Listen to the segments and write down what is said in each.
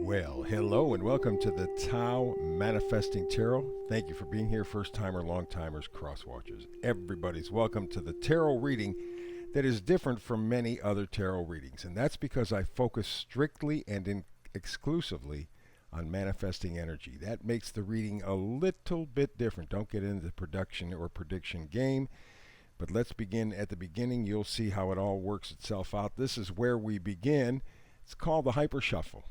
Well, hello and welcome to the Tao Manifesting Tarot. Thank you for being here, first timer, long timers, cross watchers. Everybody's welcome to the tarot reading that is different from many other tarot readings. And that's because I focus strictly and exclusively on manifesting energy. That makes the reading a little bit different. Don't get into the production or prediction game. But let's begin at the beginning. You'll see how it all works itself out. This is where we begin. It's called the Hyper Shuffle.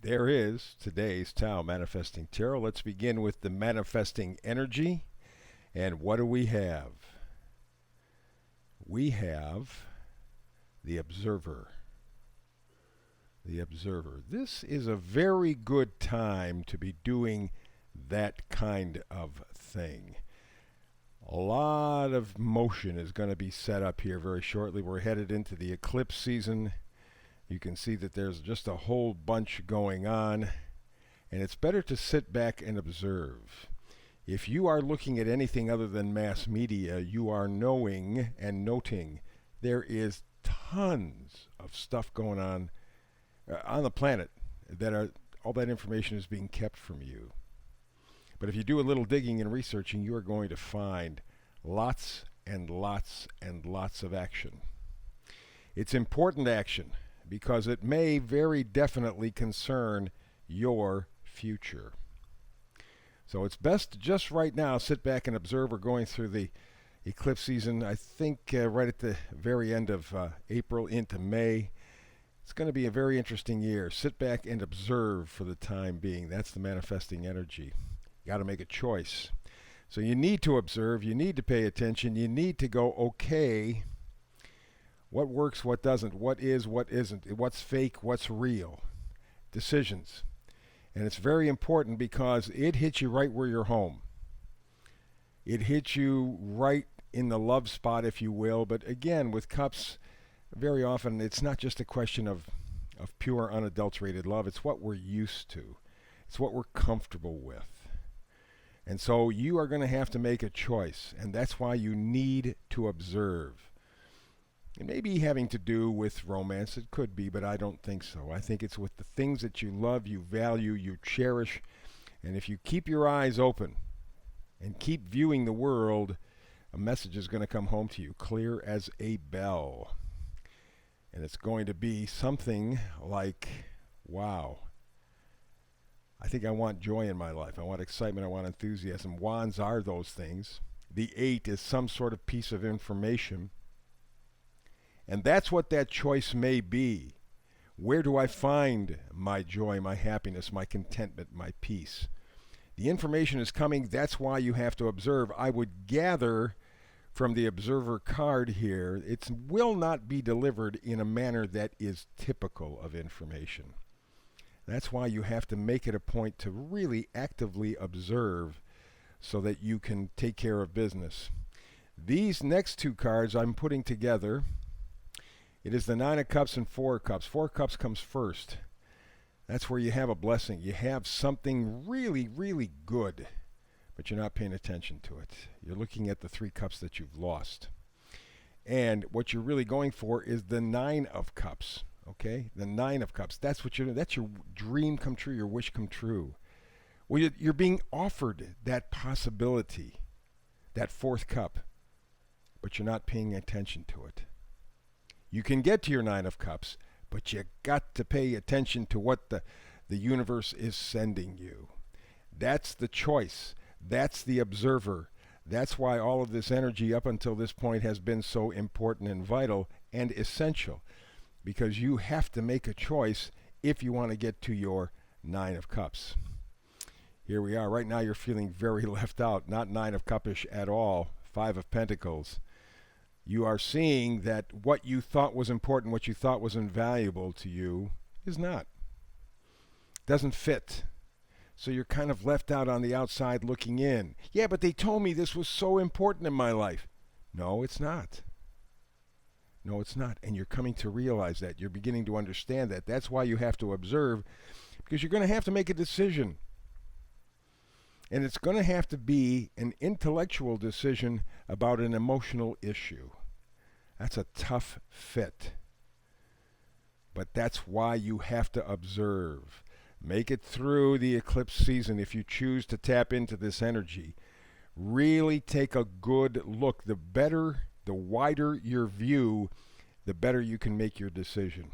There is today's Tao Manifesting Tarot. Let's begin with the manifesting energy. And what do we have? We have the Observer. The Observer. This is a very good time to be doing that kind of thing. A lot of motion is going to be set up here very shortly. We're headed into the eclipse season. You can see that there's just a whole bunch going on, and it's better to sit back and observe. If you are looking at anything other than mass media, you are knowing and noting there is tons of stuff going on the planet that all that information is being kept from you. But if you do a little digging and researching, you are going to find lots and lots and lots of action. It's important action, because it may very definitely concern your future. So it's best to just right now sit back and observe. We're going through the eclipse season, I think right at the very end of April into May. It's going to be a very interesting year. Sit back and observe for the time being. That's the manifesting energy. You got to make a choice. So you need to observe. You need to pay attention. You need to go, okay, what works, what doesn't, what is, what isn't, what's fake, what's real. Decisions. And it's very important because it hits you right where you're home. It hits you right in the love spot, if you will. But again, with cups, very often it's not just a question of pure, unadulterated love. It's what we're used to. It's what we're comfortable with. And so you are going to have to make a choice. And that's why you need to observe. It may be having to do with romance. It could be, but I don't think so. I think it's with the things that you love, you value, you cherish. And if you keep your eyes open and keep viewing the world, a message is going to come home to you, clear as a bell. And it's going to be something like, wow, I think I want joy in my life. I want excitement. I want enthusiasm. Wands are those things. The 8 is some sort of piece of information. And that's what that choice may be. Where do I find my joy, my happiness, my contentment, my peace? The information is coming. That's why you have to observe. I would gather from the Observer card here, it will not be delivered in a manner that is typical of information. That's why you have to make it a point to really actively observe so that you can take care of business. These next two cards I'm putting together. It is the 9 of Cups and 4 of Cups. 4 of Cups comes first. That's where you have a blessing. You have something really, really good, but you're not paying attention to it. You're looking at the 3 cups that you've lost. And what you're really going for is the 9 of Cups. Okay? The 9 of Cups. That's your dream come true, your wish come true. Well, you're being offered that possibility, that 4th cup, but you're not paying attention to it. You can get to your 9 of Cups, but you got to pay attention to what the universe is sending you. That's the choice. That's the observer. That's why all of this energy up until this point has been so important and vital and essential, because you have to make a choice if you want to get to your 9 of Cups. Here we are. Right now you're feeling very left out, not 9 of Cupish at all. 5 of Pentacles. You are seeing that what you thought was important, what you thought was invaluable to you, is not. Doesn't fit. So you're kind of left out on the outside looking in. Yeah, but they told me this was so important in my life. No, it's not. No, it's not. And you're coming to realize that. You're beginning to understand that. That's why you have to observe, because you're going to have to make a decision. And it's going to have to be an intellectual decision about an emotional issue. That's a tough fit. But that's why you have to observe. Make it through the eclipse season if you choose to tap into this energy. Really take a good look. The better, the wider your view, the better you can make your decision.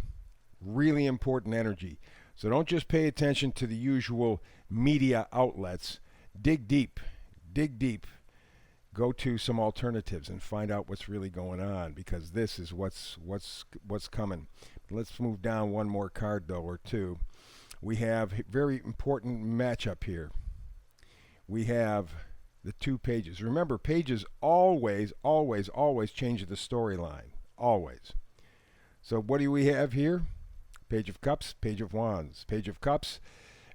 Really important energy. So don't just pay attention to the usual media outlets. Dig deep. Dig deep. Go to some alternatives and find out what's really going on, because this is what's coming. Let's move down one more card, though, or two. We have a very important matchup here. We have the 2 pages. Remember, pages always change the storyline. Always. So what do we have here? Page of Cups, Page of Wands. Page of Cups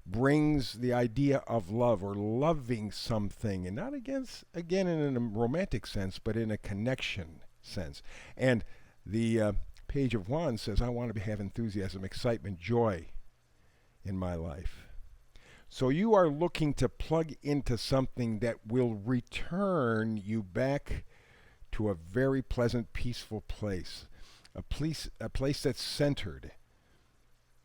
brings the idea of love or loving something, and not again in a romantic sense, but in a connection sense. And the Page of Wands says, I want to have enthusiasm, excitement, joy in my life. So you are looking to plug into something that will return you back to a very pleasant, peaceful place. A place that's centered.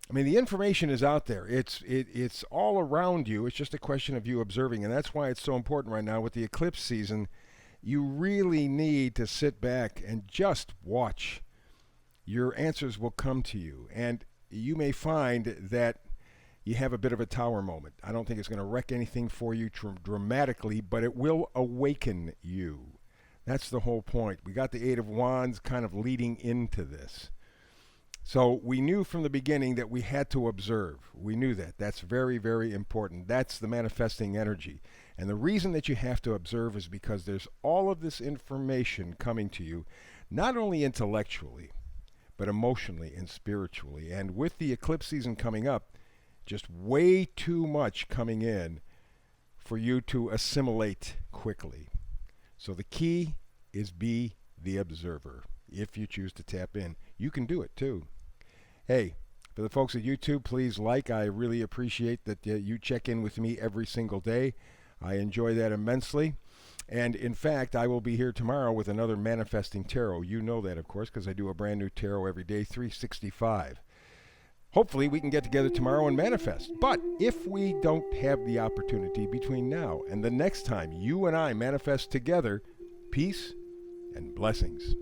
I mean, the information is out there. It's all around you. It's just a question of you observing, and that's why it's so important right now with the eclipse season. You really need to sit back and just watch. Your answers will come to you, and you may find that you have a bit of a tower moment. I don't think it's going to wreck anything for you dramatically, but it will awaken you. That's the whole point. We got the 8 of Wands kind of leading into this. So we knew from the beginning that we had to observe. We knew that. That's very, very important. That's the manifesting energy. And the reason that you have to observe is because there's all of this information coming to you, not only intellectually, but emotionally and spiritually. And with the eclipse season coming up, just way too much coming in for you to assimilate quickly. So the key is be the observer. If you choose to tap in, you can do it too. Hey, for the folks at YouTube, please like. I really appreciate that you check in with me every single day. I enjoy that immensely. And in fact, I will be here tomorrow with another Manifesting Tarot. You know that, of course, because I do a brand new tarot every day, 365. Hopefully, we can get together tomorrow and manifest. But if we don't have the opportunity between now and the next time you and I manifest together, peace and blessings.